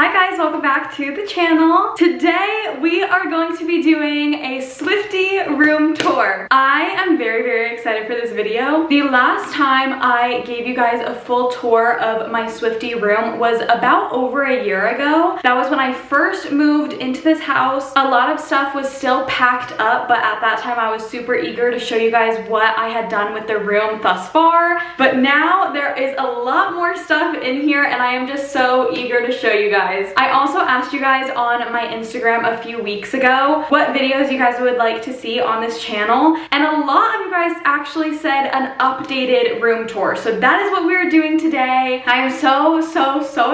Hi guys, welcome back to the channel. Today we are going to be doing a Swiftie room tour. I am very excited for this video. The last time I gave you guys a full tour of my Swiftie room was about over a year ago. That was when I first moved into this house. A lot of stuff was still packed up, but at that time I was super eager to show you guys what I had done with the room thus far. But now there is a lot more stuff in here and I am just so eager to show you guys. I also asked you guys on my Instagram a few weeks ago what videos you guys would like to see on this channel, and a lot of you guys actually said an updated room tour. So that is what we're doing today. I am so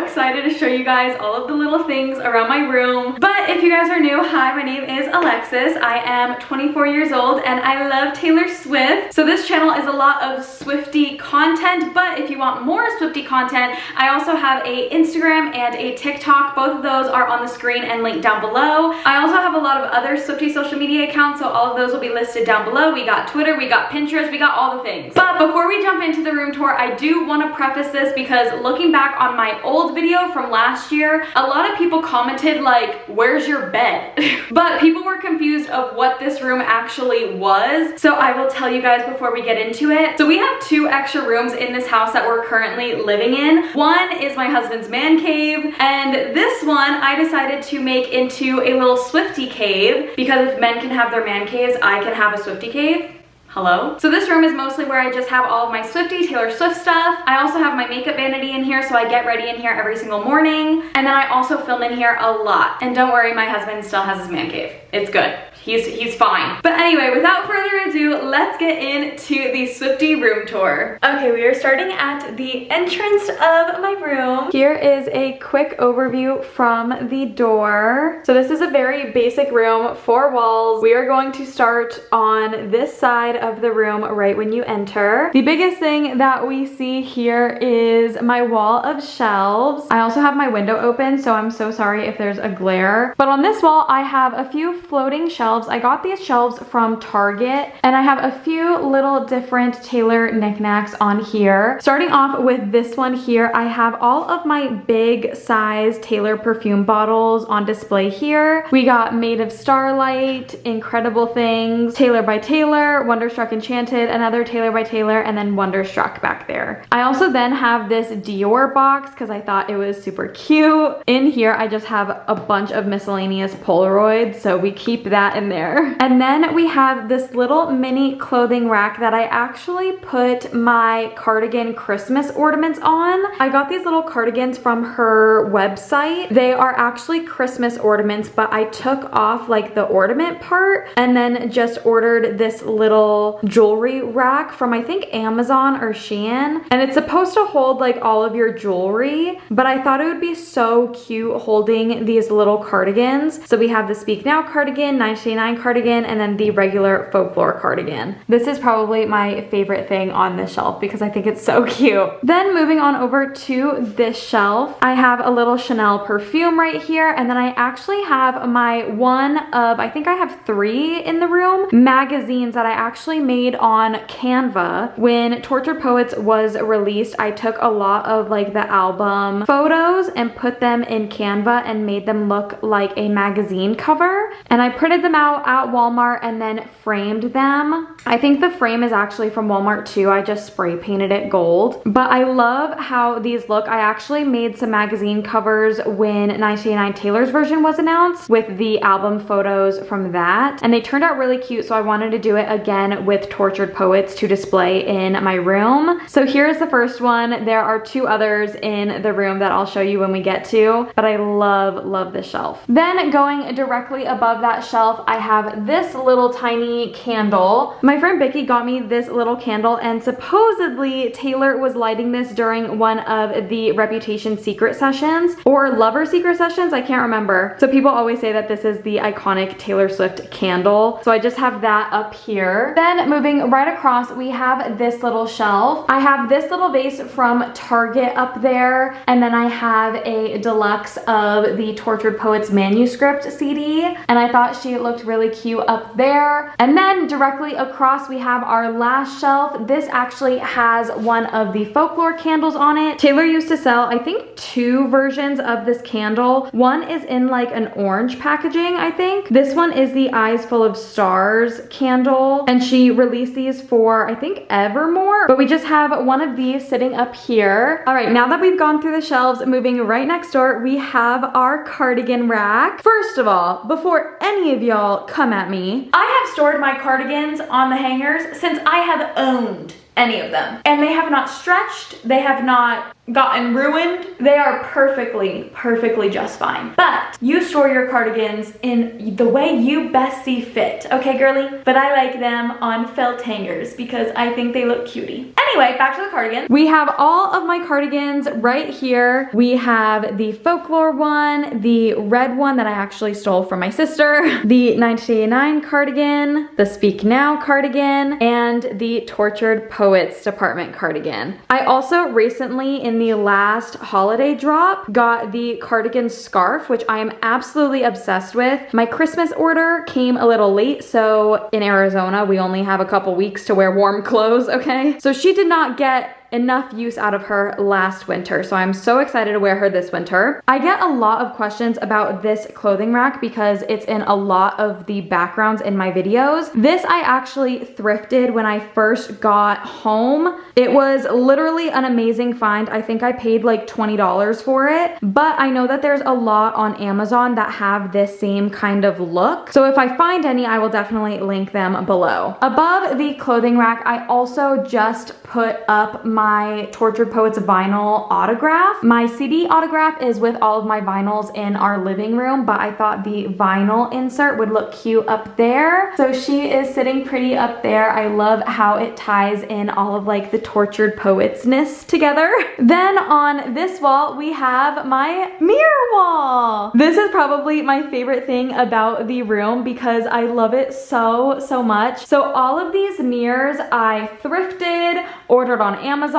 excited to show you guys all of the little things around my room. But if you guys are new, hi, my name is Alexis. I am 24 years old and I love Taylor Swift. So this channel is a lot of Swiftie content, but if you want more Swiftie content, I also have a Instagram and a TikTok. Both of those are on the screen and linked down below. I also have a lot of other Swiftie social media accounts, so all of those will be listed down below. We got Twitter, we got Pinterest, we got all the things. But before we jump into the room tour, I do want to preface this because looking back on my old video from last year, a lot of people commented like, where's your bed? But people were confused of what this room actually was, so I will tell you guys before we get into it. So we have two extra rooms in this house that we're currently living in. One is my husband's man cave, and this one I decided to make into a little Swiftie cave because if men can have their man caves, I can have a Swiftie cave. Hello? So this room is mostly where I just have all of my Swiftie, Taylor Swift stuff. I also have my makeup vanity in here, so I get ready in here every single morning. And then I also film in here a lot. And don't worry, my husband still has his man cave. It's good. He's fine. But anyway, without further ado, let's get into the Swiftie room tour. Okay, we are starting at the entrance of my room. Here is a quick overview from the door. So this is a very basic room, 4 walls. We are going to start on this side of the room right when you enter. The biggest thing that we see here is my wall of shelves. I also have my window open, so I'm so sorry if there's a glare. But on this wall, I have a few floating shelves. I got these shelves from Target, and I have a few little different Taylor knickknacks on here. Starting off with this one here, I have all of my big size Taylor perfume bottles on display here. We got Made of Starlight, Incredible Things, Taylor by Taylor, Wonderstruck Enchanted, another Taylor by Taylor, and then Wonderstruck back there. I also then have this Dior box because I thought it was super cute. In here, I just have a bunch of miscellaneous Polaroids, so we keep that in there. And then we have this little mini clothing rack that I actually put my cardigan Christmas ornaments on. I got these little cardigans from her website. They are actually Christmas ornaments, but I took off like the ornament part and then just ordered this little jewelry rack from I think Amazon or Shein. And it's supposed to hold like all of your jewelry, but I thought it would be so cute holding these little cardigans. So we have the Speak Now cardigan, 1989 cardigan, and then the regular folklore cardigan. This is probably my favorite thing on this shelf because I think it's so cute. Then moving on over to this shelf, I have a little Chanel perfume right here, and then I actually have my one of, I think I have 3 in the room, magazines that I actually made on Canva. When Tortured Poets was released, I took a lot of like the album photos and put them in Canva and made them look like a magazine cover, and I printed them out at Walmart and then framed them. I think the frame is actually from Walmart too. I just spray painted it gold. But I love how these look. I actually made some magazine covers when 1989 Taylor's version was announced with the album photos from that. And they turned out really cute, so I wanted to do it again with Tortured Poets to display in my room. So here's the first one. There are 2 others in the room that I'll show you when we get to, but I love this shelf. Then going directly above that shelf, I have this little tiny candle. My friend Becky got me this little candle, and supposedly Taylor was lighting this during one of the Reputation secret sessions or Lover secret sessions, I can't remember. So people always say that this is the iconic Taylor Swift candle. So I just have that up here. Then moving right across, we have this little shelf. I have this little vase from Target up there, and then I have a deluxe of the Tortured Poets manuscript CD, and I thought she looked looked really cute up there. And then directly across we have our last shelf. This actually has one of the folklore candles on it. Taylor used to sell, I think, 2 versions of this candle. One is in like an orange packaging, I think. This one is the Eyes Full of Stars candle, and she released these for, I think, Evermore, but we just have one of these sitting up here. All right, now that we've gone through the shelves, moving right next door, we have our cardigan rack. First of all, before any of y'all come at me, I have stored my cardigans on the hangers since I have owned any of them, and they have not stretched, they have not gotten ruined. They are perfectly just fine. But you store your cardigans in the way you best see fit, okay, girly? But I like them on felt hangers because I think they look cutie. Anyway, back to the cardigan. We have all of my cardigans right here. We have the folklore one, the red one that I actually stole from my sister, the 1989 cardigan, the Speak Now cardigan, and the Tortured Poets Department cardigan. I also recently, in the last holiday drop, got the cardigan scarf, which I am absolutely obsessed with. My Christmas order came a little late, so in Arizona, we only have a couple weeks to wear warm clothes, okay? So she did not get enough use out of her last winter, so I'm so excited to wear her this winter. I get a lot of questions about this clothing rack because it's in a lot of the backgrounds in my videos. This I actually thrifted when I first got home. It was literally an amazing find. I think I paid like $20 for it, but I know that there's a lot on Amazon that have this same kind of look. So if I find any, I will definitely link them below. Above the clothing rack, I also just put up my Tortured Poets vinyl autograph. My CD autograph is with all of my vinyls in our living room, but I thought the vinyl insert would look cute up there. So she is sitting pretty up there. I love how it ties in all of like the Tortured Poets-ness together. Then on this wall, we have my mirror wall. This is probably my favorite thing about the room because I love it so much. So all of these mirrors I thrifted, ordered on Amazon,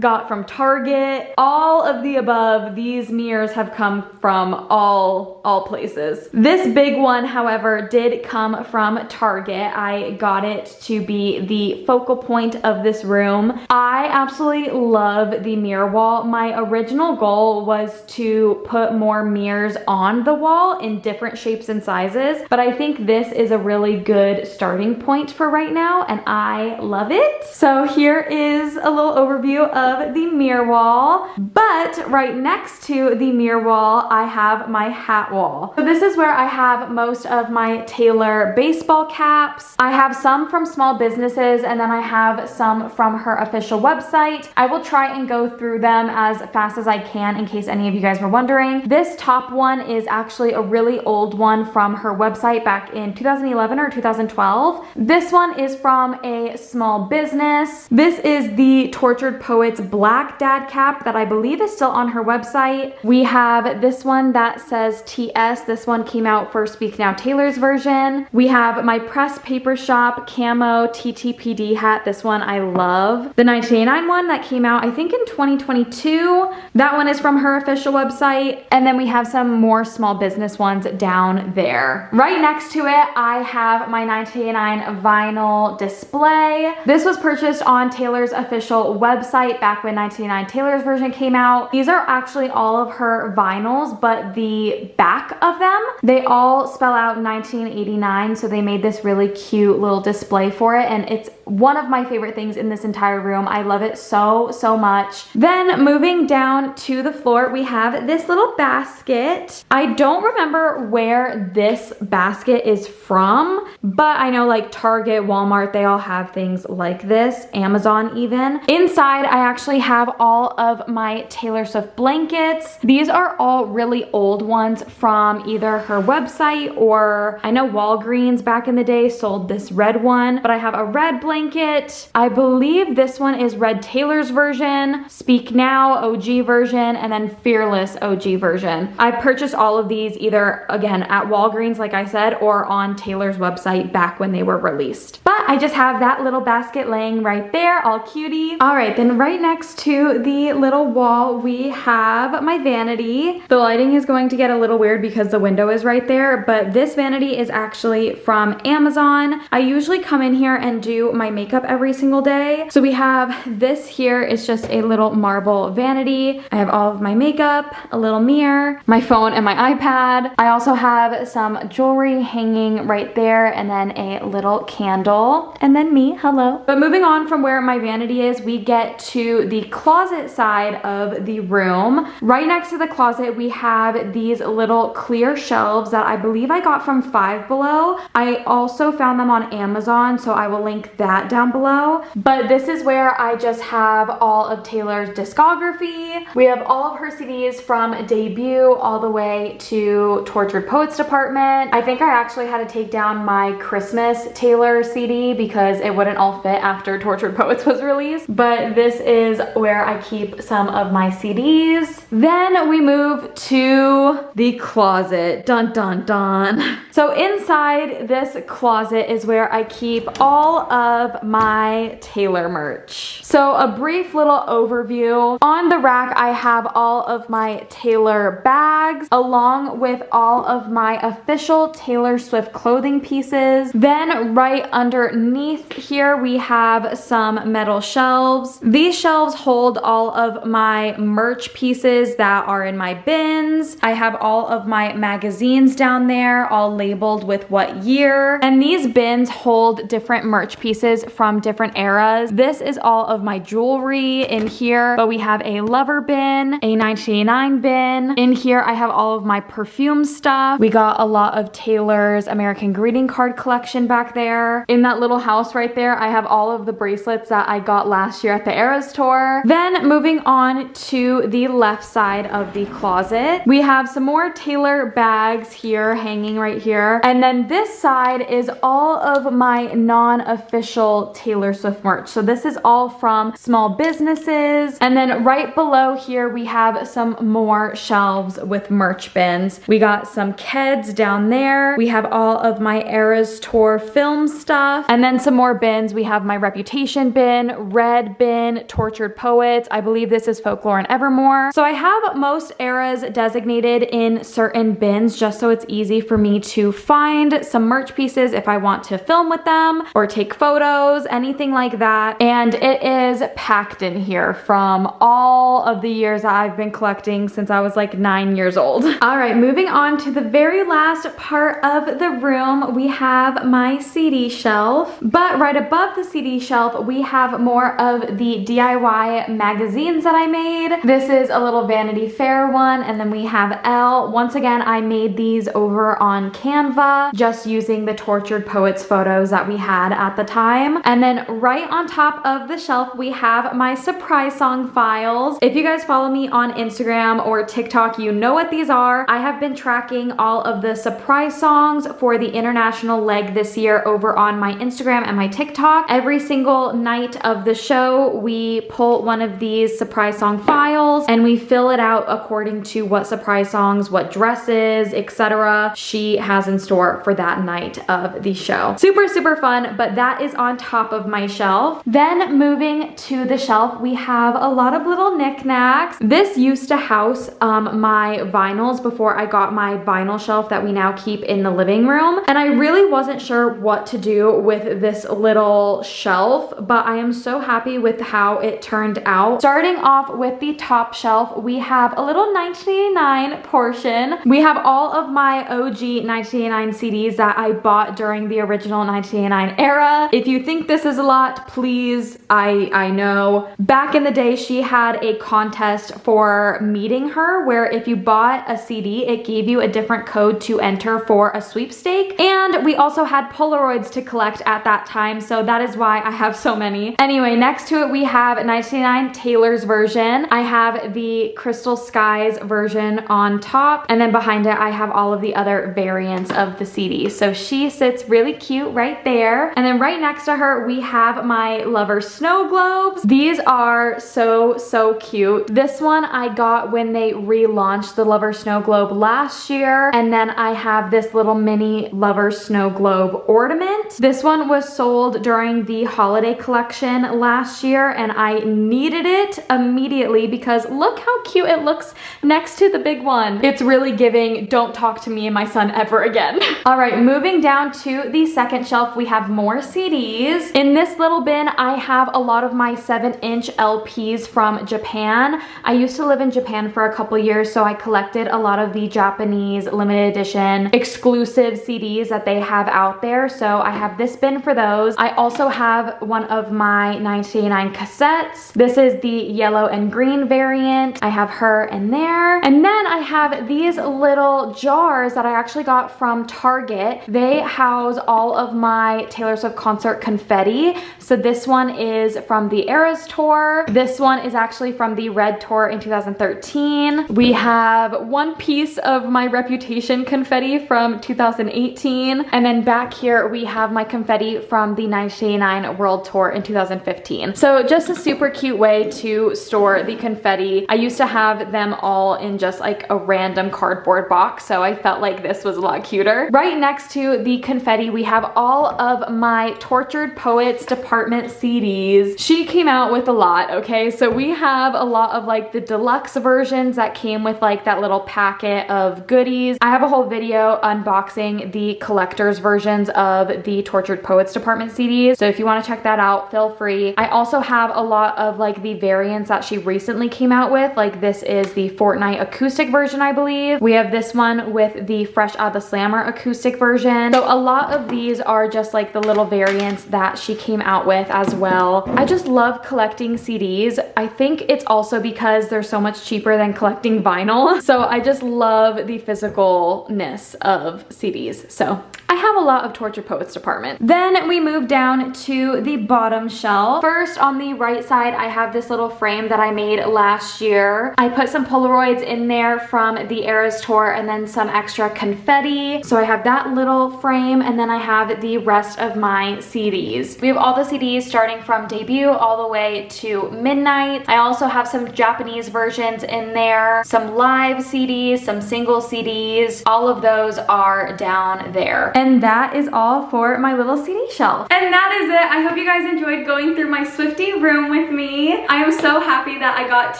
got from Target, all of the above. These mirrors have come from all places. This big one, however, did come from Target. I got it to be the focal point of this room. I absolutely love the mirror wall. My original goal was to put more mirrors on the wall in different shapes and sizes, but I think this is a really good starting point for right now, and I love it. So here is a little overview of the mirror wall, but right next to the mirror wall, I have my hat wall. So this is where I have most of my Taylor baseball caps. I have some from small businesses, and then I have some from her official website. I will try and go through them as fast as I can in case any of you guys were wondering. This top one is actually a really old one from her website back in 2011 or 2012. This one is from a small business. This is the Tortured Poets black dad cap that I believe is still on her website. We have this one that says TS. This one came out for Speak Now Taylor's version. We have my Press Paper Shop camo TTPD hat. This one I love. The 1989 one that came out I think in 2022. That one is from her official website. And then we have some more small business ones down there. Right next to it, I have my 1989 vinyl display. This was purchased on Taylor's official website back when 1989 Taylor's version came out. These are actually all of her vinyls, but the back of them, they all spell out 1989, so they made this really cute little display for it, and it's one of my favorite things in this entire room. I love it so much. Then moving down to the floor, we have this little basket. I don't remember where this basket is from, but I know like Target, Walmart, they all have things like this, Amazon even. Inside, I actually have all of my Taylor Swift blankets. These are all really old ones from either her website or I know Walgreens back in the day sold this red one, but I have a red blanket, blanket. I believe this one is Red Taylor's version, Speak Now OG version, and then Fearless OG version. I purchased all of these either, again, at Walgreens, like I said, or on Taylor's website back when they were released. But I just have that little basket laying right there, all cutie. All right, then right next to the little wall, we have my vanity. The lighting is going to get a little weird because the window is right there, but this vanity is actually from Amazon. I usually come in here and do my makeup every single day. So we have this here is just a little marble vanity. I have all of my makeup, a little mirror, my phone and my iPad. I also have some jewelry hanging right there, and then a little candle, and then me, hello. But moving on from where my vanity is, we get to the closet side of the room. Right next to the closet, we have these little clear shelves that I believe I got from Five Below. I also found them on Amazon, so I will link that down below. But this is where I just have all of Taylor's discography. We have all of her CDs from debut all the way to Tortured Poets Department. I think I actually had to take down my Christmas Taylor CD because it wouldn't all fit after Tortured Poets was released. But this is where I keep some of my CDs. Then we move to the closet. Dun dun dun. So inside this closet is where I keep all of my Taylor merch. So a brief little overview. On the rack, I have all of my Taylor bags along with all of my official Taylor Swift clothing pieces. Then right underneath here, we have some metal shelves. These shelves hold all of my merch pieces that are in my bins. I have all of my magazines down there, all labeled with what year. And these bins hold different merch pieces from different eras. This is all of my jewelry in here, but we have a Lover bin, a 1989 bin. In here, I have all of my perfume stuff. We got a lot of Taylor's American greeting card collection back there. In that little house right there, I have all of the bracelets that I got last year at the Eras tour. Then moving on to the left side of the closet, we have some more Taylor bags here hanging right here. And then this side is all of my non-official Taylor Swift merch. So this is all from small businesses. And then right below here, we have some more shelves with merch bins. We got some Keds down there. We have all of my Eras tour film stuff. And then some more bins. We have my Reputation bin, Red bin, Tortured Poets. I believe this is Folklore and Evermore. So I have most eras designated in certain bins just so it's easy for me to find some merch pieces if I want to film with them or take photos, anything like that. And it is packed in here from all of the years that I've been collecting since I was like 9 years old. All right, moving on to the very last part of the room, we have my CD shelf. But right above the CD shelf, we have more of the DIY magazines that I made. This is a little Vanity Fair one, and then we have Elle. Once again, I made these over on Canva, just using the Tortured Poets photos that we had at the time. And then right on top of the shelf, we have my surprise song files. If you guys follow me on Instagram or TikTok, you know what these are. I have been tracking all of the surprise songs for the international leg this year over on my Instagram and my TikTok. Every single night of the show, we pull one of these surprise song files and we fill it out according to what surprise songs, what dresses, etc. she has in store for that night of the show. Super, super fun, but that is on top of my shelf. Then moving to the shelf, we have a lot of little knickknacks. This used to house my vinyls before I got my vinyl shelf that we now keep in the living room. And I really wasn't sure what to do with this little shelf, but I am so happy with how it turned out. Starting off with the top shelf, we have a little 1989 portion. We have all of my OG 1989 CDs that I bought during the original 1989 era. If you think this is a lot, please, I know. Back in the day, she had a contest for meeting her where if you bought a CD, it gave you a different code to enter for a sweepstake. And we also had Polaroids to collect at that time, so that is why I have so many. Anyway, next to it, we have 1989 Taylor's version. I have the Crystal Skies version on top, and then behind it, I have all of the other variants of the CD. So she sits really cute right there. And then right next next to her, we have my Lover snow globes. These are so cute. This one I got when they relaunched the Lover snow globe last year. And then I have this little mini Lover snow globe ornament. This one was sold during the holiday collection last year, and I needed it immediately because look how cute it looks next to the big one. It's really giving, don't talk to me and my son ever again. All right, moving down to the second shelf, we have more CDs. In this little bin, I have a lot of my 7-inch LPs from Japan. I used to live in Japan for a couple years, so I collected a lot of the Japanese limited edition exclusive CDs that they have out there. So I have this bin for those. I also have one of my 1989 cassettes. This is the yellow and green variant. I have her in there. And then I have these little jars that I actually got from Target. They house all of my Taylor Swift concert confetti. So this one is from the Eras tour. This one is actually from the Red tour in 2013. We have one piece of my Reputation confetti from 2018. And then back here we have my confetti from the 1989 World Tour in 2015. So just a super cute way to store the confetti. I used to have them all in just like a random cardboard box, so I felt like this was a lot cuter. Right next to the confetti, we have all of my Tortured Poets Department CDs. She came out with a lot, okay? So we have a lot of like the deluxe versions that came with like that little packet of goodies. I have a whole video unboxing the collector's versions of the Tortured Poets Department CDs. So if you want to check that out, feel free. I also have a lot of like the variants that she recently came out with. Like this is the Fortnite acoustic version, I believe. We have this one with the Fresh Out of the Slammer acoustic version. So a lot of these are just like the little variants that she came out with as well. I just love collecting CDs. I think it's also because they're so much cheaper than collecting vinyl. So I just love the physicalness of CDs. So I have a lot of Tortured Poets Department. Then we move down to the bottom shelf. First, on the right side, I have this little frame that I made last year. I put some Polaroids in there from the Eras tour and then some extra confetti. So I have that little frame, and then I have the rest of my CDs. We have all the CDs starting from debut all the way to midnight. I also have some Japanese versions in there, some live CDs, some single CDs. All of those are down there. And that is all for my little CD shelf. And that is it. I hope you guys enjoyed going through my Swiftie room with me. I am so happy that I got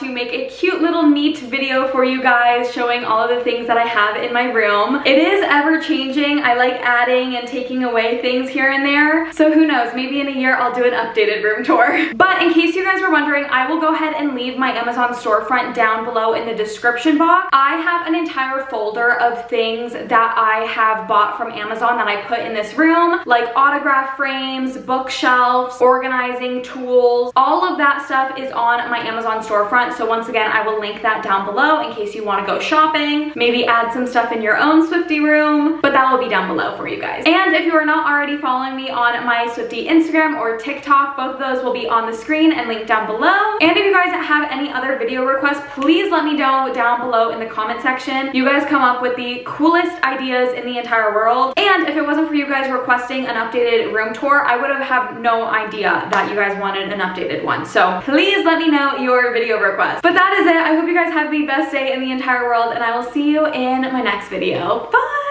to make a cute little neat video for you guys showing all of the things that I have in my room. It is ever changing. I like adding and taking away things here and there. So who knows, maybe in a year I'll do an updated room tour. But in case you guys were wondering, I will go ahead and leave my Amazon storefront down below in the description box. I have an entire folder of things that I have bought from Amazon that I put in this room, like autograph frames, bookshelves, organizing tools. All of that stuff is on my Amazon storefront. So once again, I will link that down below in case you want to go shopping, maybe add some stuff in your own Swiftie room, but that will be down below for you guys. And if you are not already following me on my Swiftie Instagram or TikTok, both of those will be on the screen and linked down below. And if you guys have any other video requests, please let me know down below in the comment section. You guys come up with the coolest ideas in the entire world. And if it wasn't for you guys requesting an updated room tour, I would have had no idea that you guys wanted an updated one. So please let me know your video requests. But that is it. I hope you guys have the best day in the entire world, and I will see you in my next video. Bye!